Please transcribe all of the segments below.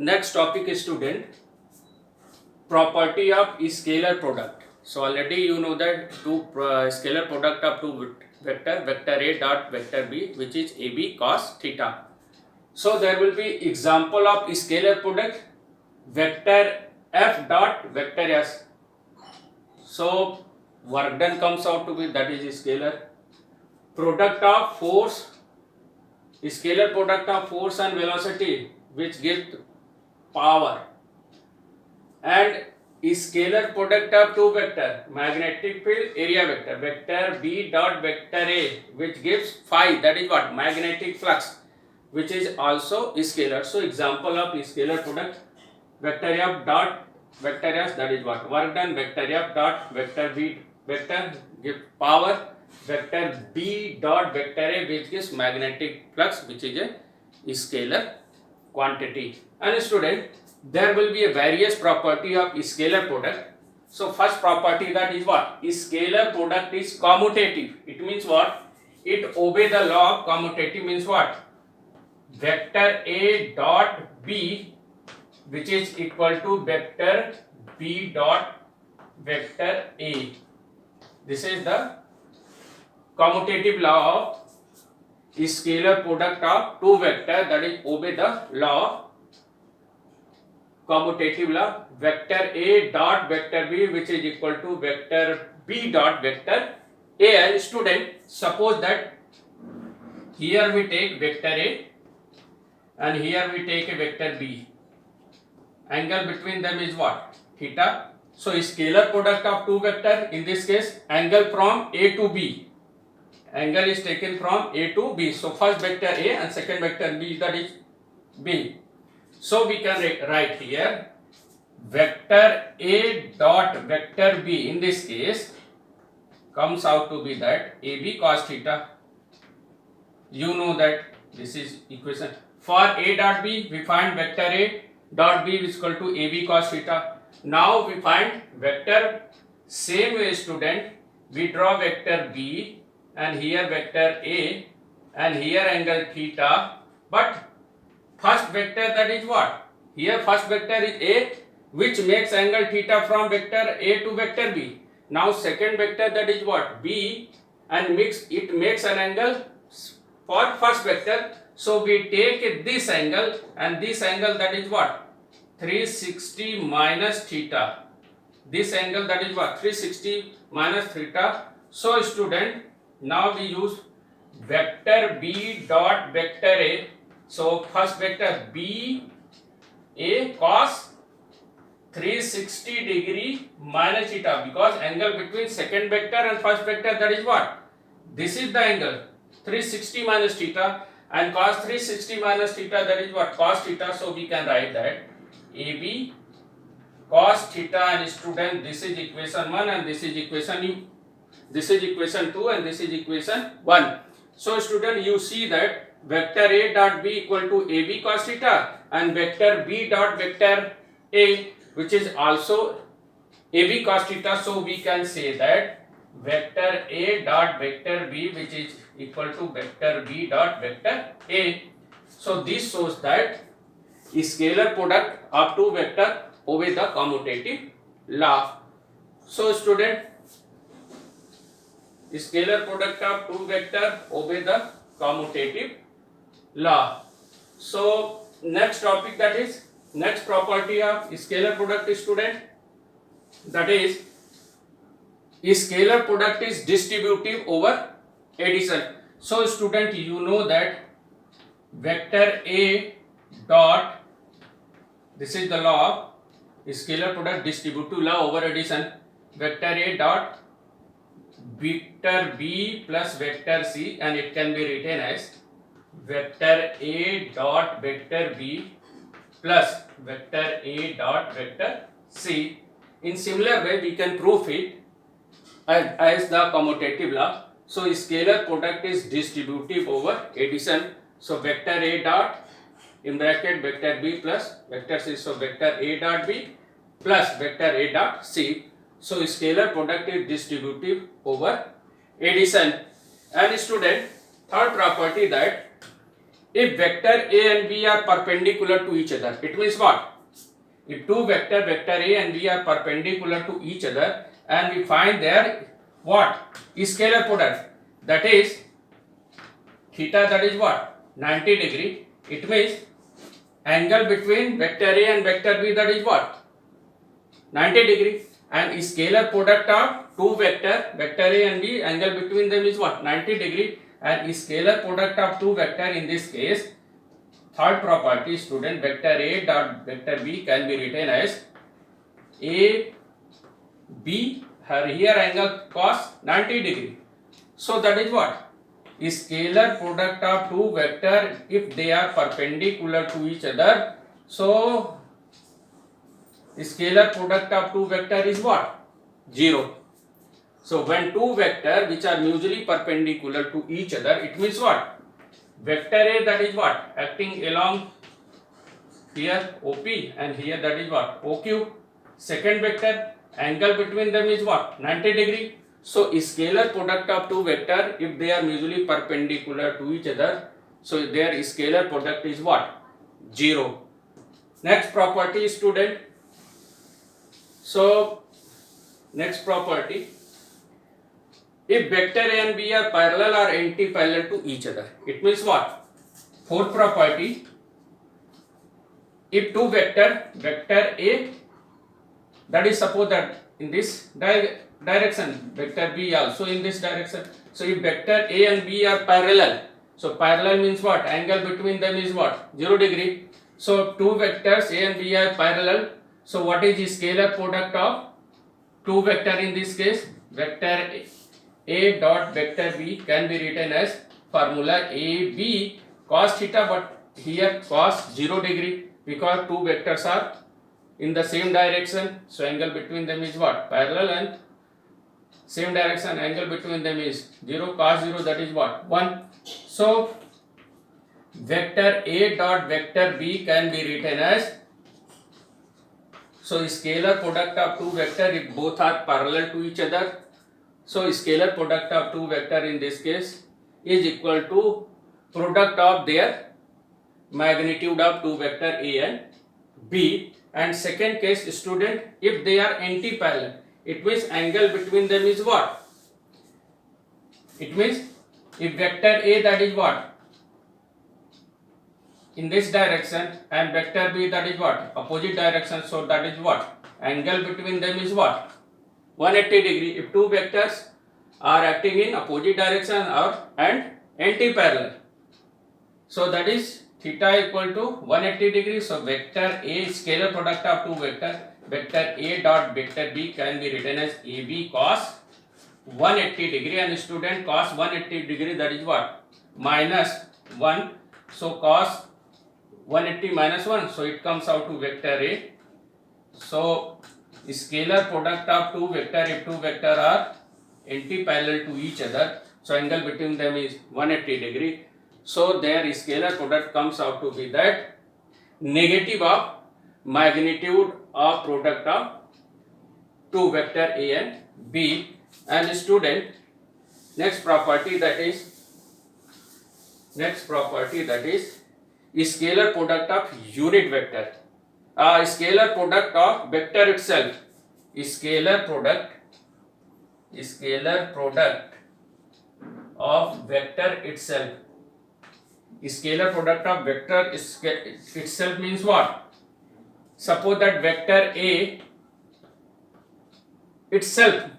Next topic is student property of scalar product. So already you know that two scalar product of two vector A dot vector B, which is AB cos theta. So there will be example of scalar product vector F dot vector S. So work done comes out to be, that is scalar. Product of force, scalar product of force and velocity, which gives power, and scalar product of two vector, magnetic field, area vector, vector B dot vector A, which gives phi, that is what, magnetic flux, which is also scalar. So example of scalar product, vector F dot vector S, that is what, work done, vector F dot vector B vector give power, vector B dot vector A, which gives magnetic flux, which is a scalar quantity. And student, there will be a various property of scalar product. So first property, that is what, scalar product is commutative. It means what, it obey the law of commutative, means what, vector A dot B, which is equal to vector B dot vector A. This is the commutative law of scalar product of two vector, that is obey the law, commutative law, vector A dot vector B, which is equal to vector B dot vector A. And student, suppose that here we take vector A and here we take a vector B. Angle between them is what, theta. So scalar product of two vector, in this case angle from A to B, angle is taken from A to B. So first vector A and second vector B, that is B. So we can write here vector A dot vector B, in this case comes out to be that AB cos theta. You know that this is equation. For A dot B, we find vector A dot B is equal to AB cos theta. Now we find vector, same way student, we draw vector B and here vector A and here angle theta, but first vector, that is what, here first vector is A, which makes angle theta from vector A to vector B. Now second vector, that is what, B, and it makes an angle for first vector. So we take this angle, and this angle, that is what, 360 minus theta. This angle, that is what, 360 minus theta. So student, now we use vector B dot vector A. So first vector B A cos 360 degree minus theta, because angle between second vector and first vector, that is what, this is the angle 360 minus theta, and cos 360 minus theta, that is what, cos theta. So we can write that AB cos theta. And student, this is equation 1 and this is equation 2 and this is equation 1. So student, you see that vector A dot B equal to AB cos theta and vector B dot vector A, which is also AB cos theta. So we can say that vector A dot vector B, which is equal to vector B dot vector A. So this shows that scalar product of two vector obey the commutative law. So student, scalar product of two vector obey the commutative law. So next topic, that is next property of scalar product, student, that is scalar product is distributive over addition. So student, you know that vector A dot, this is the law of scalar product distributive law over addition, vector A dot vector B plus vector C, and it can be written as vector A dot vector B plus vector A dot vector C. In similar way, we can prove it as the commutative law. So scalar product is distributive over addition. So vector A dot in bracket vector B plus vector C. So vector A dot B plus vector A dot C. So scalar product is distributive over addition. And student, third property, that if vector A and B are perpendicular to each other, it means what? If two vector A and B are perpendicular to each other and we find their what? Scalar product, that is theta, that is what? 90 degree. It means angle between vector A and vector B, that is what? 90 degree. And scalar product of two vector A and B, angle between them is what? 90 degree. And scalar product of two vector, in this case, third property, student, vector A dot vector B can be written as A B, here angle cos 90 degree. So that is what? Scalar product of two vector, if they are perpendicular to each other, so scalar product of two vector is what? 0. So when two vector which are mutually perpendicular to each other, it means what? Vector A, that is what? Acting along here OP, and here that is what? OQ. Second vector, angle between them is what? 90 degree. So scalar product of two vector, if they are mutually perpendicular to each other, so their scalar product is what? 0. Next property, student. So next property, if vector A and B are parallel or anti-parallel to each other, it means what? Fourth property, if two vector A, that is suppose that in this direction, vector B also in this direction. So if vector A and B are parallel, so parallel means what? Angle between them is what? 0 degree. So two vectors A and B are parallel. So what is the scalar product of two vector in this case? Vector A dot vector B can be written as formula AB cos theta, but here cos 0 degree, because two vectors are in the same direction. So angle between them is what? Parallel, and same direction, angle between them is 0, cos 0, that is what? 1. So vector A dot vector B can be written as, so scalar product of two vector if both are parallel to each other, so scalar product of two vector in this case is equal to product of their magnitude of two vector A and B. And second case, student, if they are anti-parallel, it means angle between them is what? It means if vector A, that is what? In this direction, and vector B, that is what? Opposite direction, so that is what? Angle between them is what? 180 degree. If two vectors are acting in opposite direction and anti-parallel, so that is theta equal to 180 degree. So vector A, scalar product of two vector A dot vector B can be written as AB cos 180 degree, and student, cos 180 degree, that is what? Minus 1. So cos 180 minus 1, so it comes out to vector A. So scalar product of two vector, if two vector are anti-parallel to each other, so angle between them is 180 degree. So their scalar product comes out to be that negative of magnitude of product of two vector A and B. And student, next property, that is scalar product of unit vector. Scalar product of vector itself. Scalar product of vector itself. Scalar product of vector itself means what? Suppose that vector A itself,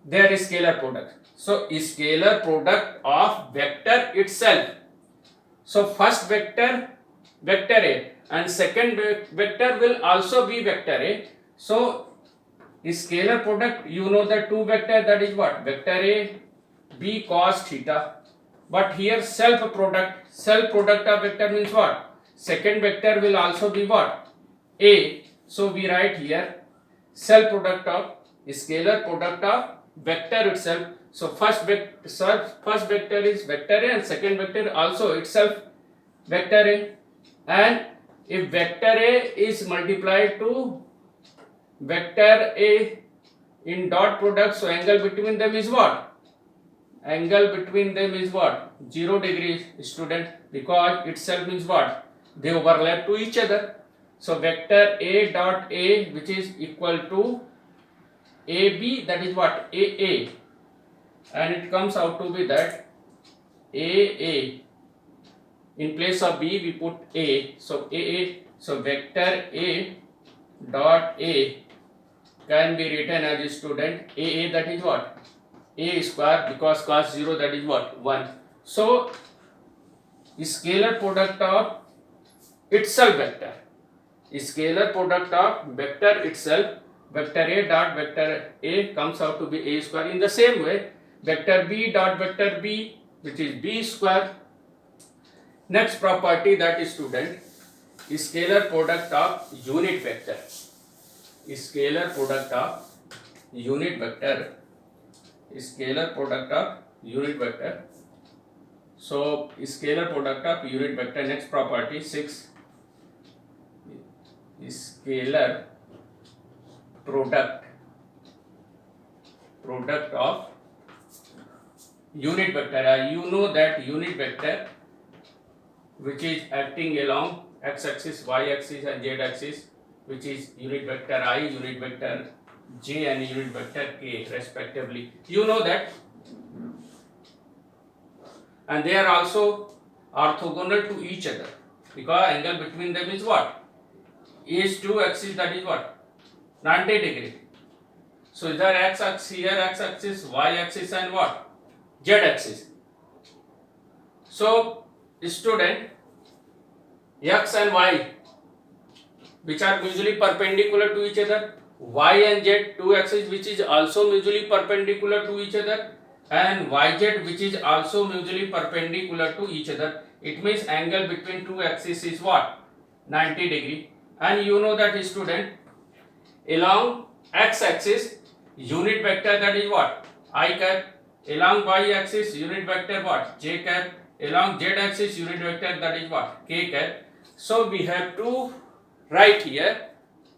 their scalar product. So scalar product of vector itself. So first vector A, and second vector will also be vector A. So scalar product, you know that two vector, that is what? Vector A B cos theta. But here self product of vector means what? Second vector will also be what? A. So we write here self product of scalar product of vector itself. So first vector is vector A, and second vector also itself vector A. And if vector A is multiplied to vector A in dot product, so angle between them is what? Angle between them is what? 0 degrees, student, because itself means what? They overlap to each other. So vector A dot A, which is equal to AB, that is what? AA, and it comes out to be that AA. In place of B we put A, so AA. So vector A dot A can be written as a student AA, that is what? A square, because cos 0, that is what? 1. So scalar product of itself vector, scalar product of vector itself, vector A dot vector A comes out to be A square. In the same way, vector B dot vector B, which is B square. Next property, that is student, scalar product of unit vector, scalar product of unit vector, scalar product of unit vector. So scalar product of unit vector, next property 6, scalar product of unit vector. You know that unit vector which is acting along x-axis, y-axis and z-axis, which is unit vector I, unit vector j and unit vector k respectively. You know that, and they are also orthogonal to each other because angle between them is what? Is 2 axis, that is what? 90 degree. So there x-axis, here x-axis, y-axis and what? Z-axis. So student, x and y, which are mutually perpendicular to each other, y and z, two axes which is also mutually perpendicular to each other, and yz, which is also mutually perpendicular to each other. It means angle between two axes is what? 90 degree. And you know that student, along x-axis unit vector, that is what? I cap. Along y-axis unit vector what? J cap. Along z-axis unit vector, that is what? K cap. So we have to write here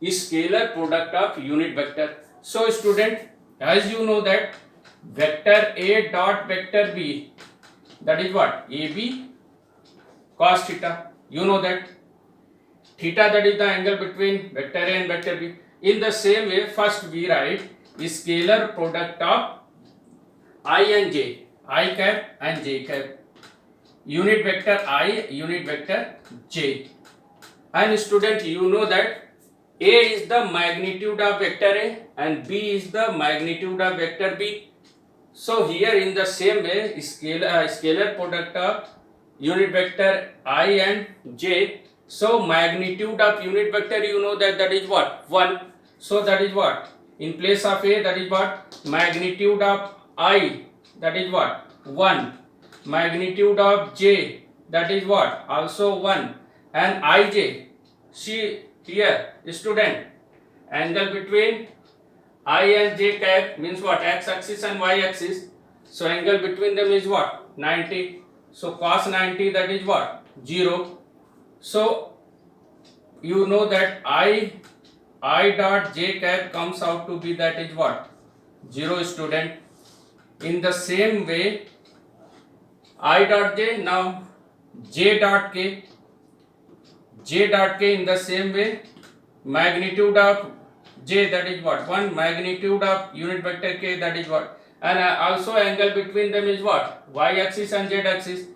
scalar product of unit vector. So student, as you know that vector A dot vector B, that is what? AB cos theta. You know that theta, that is the angle between vector A and vector B. In the same way, first we write scalar product of I and J, I cap and J cap, unit vector I, unit vector J. And student, you know that A is the magnitude of vector A and B is the magnitude of vector B. So here in the same way, scalar product of unit vector I and J. So magnitude of unit vector, you know that is what? 1. So that is what? In place of A, that is what? Magnitude of I, that is what? 1. Magnitude of J, that is what? Also 1. And Ij, see here student, angle between I and J cap means what? X axis and y axis. So angle between them is what? 90. So cos 90, that is what? 0. So you know that I dot J cap comes out to be, that is what? 0 student. In the same way, I dot J, now J dot K, J dot K in the same way, magnitude of J, that is what? 1, magnitude of unit vector K, that is what? And also angle between them is what? Y axis and Z axis,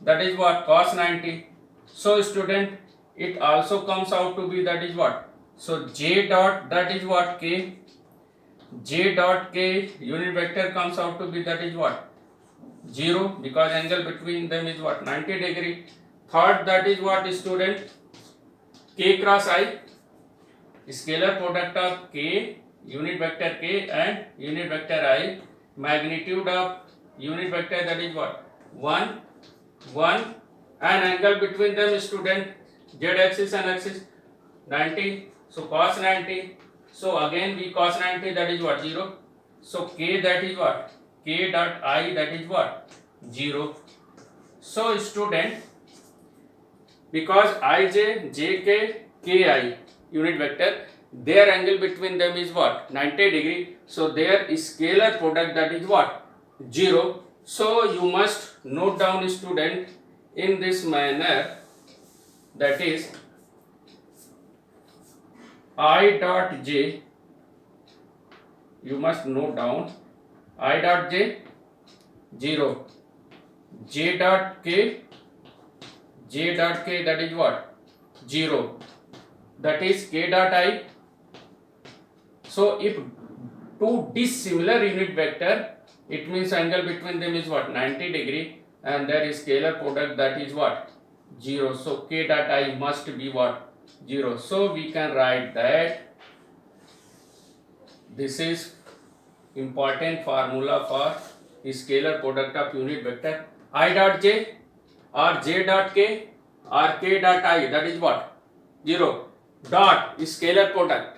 that is what? Cos 90. So student, it also comes out to be, that is what? So J dot, that is what? K, J dot K unit vector comes out to be, that is what? 0, because angle between them is what? 90 degree. Third, that is what student? K cross I, scalar product of K, unit vector K and unit vector I, magnitude of unit vector, that is what? 1, 1, and angle between them student, Z axis and axis 90. So cos 90. So again we cos 90, that is what? 0. So K, that is what? K dot I, that is what? 0. So student, because Ij, Jk, Ki unit vector, their angle between them is what? 90 degree. So their scalar product, that is what? 0. So you must note down, student, in this manner, that is I dot j, you must note down I dot j 0, j dot k, that is what, 0, that is k dot I. So if two dissimilar unit vector, it means angle between them is what, 90 degree, and there is scalar product, that is what, 0. So k dot I must be what, 0. So we can write that this is important formula for scalar product of unit vector I dot j or j dot k or k dot I, that is what, 0, dot scalar product.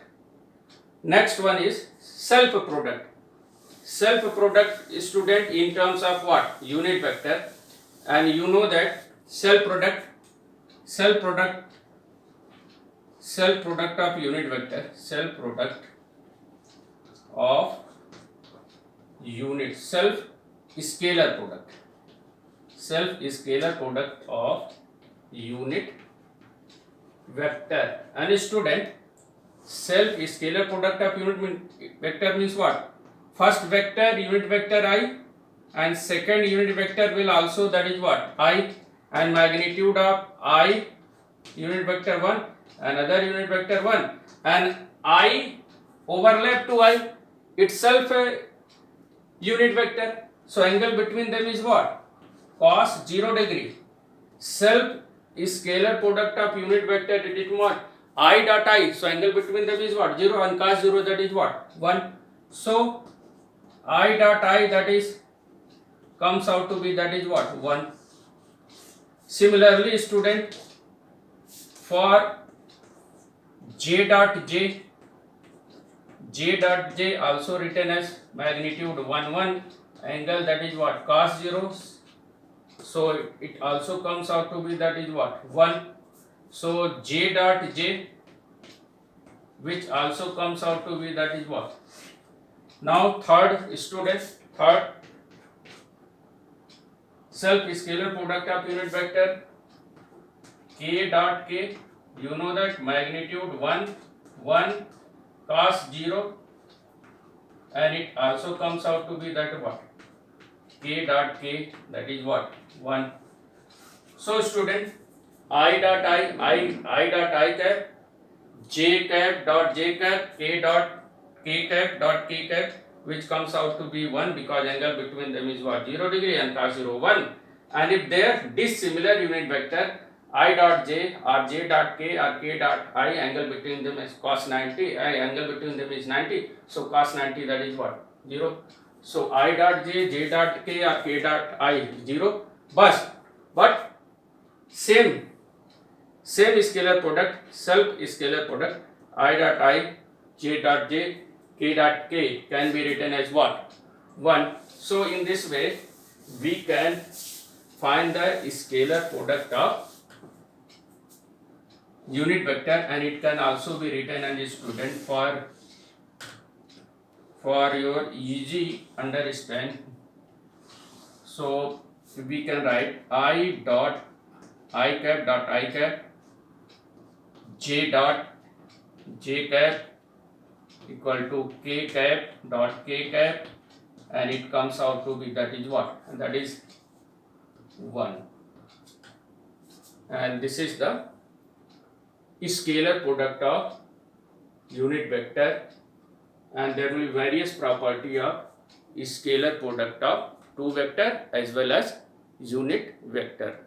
Next one is self product. Self product, student, in terms of what, unit vector, and you know that self product of unit vector, self product of unit, self scalar product of unit vector. And student, self scalar product of unit vector means what, first vector unit vector I, and second unit vector will also, that is what, I, and magnitude of I unit vector 1, another unit vector 1, and I overlap to I itself a unit vector. So angle between them is what, cos 0 degree. Self scalar product of unit vector, it is what, I dot I. So angle between them is what, 0, and cos 0, that is what, 1. So I dot I, that is comes out to be, that is what, 1. Similarly, student, for j dot j also written as magnitude 1 1, angle, that is what, cos 0. So it also comes out to be, that is what, 1. So j dot j, which also comes out to be, that is what. Now third, student, third, self scalar product of unit vector k dot k, you know that magnitude 1 1 cos 0, and it also comes out to be, that what, k dot k, that is what, 1. So student, I dot I cap, j cap dot j cap, k dot k cap, which comes out to be 1, because angle between them is what, 0 degree, and cos 0 1. And if they are dissimilar unit vector, I dot j or j dot k or k dot I, angle between them is cos 90, angle between them is 90, so cos 90, that is what, 0. So I dot j dot k or k dot I 0, but same scalar product, self scalar product, I dot I, j dot j, k dot k can be written as what, 1. So in this way we can find the scalar product of unit vector, and it can also be written as a student for your easy understand. So we can write I dot I cap j dot j cap equal to k cap dot k cap, and it comes out to be, that is what, that is 1. And this is the scalar product of unit vector, and there will be various property of scalar product of two vector as well as unit vector.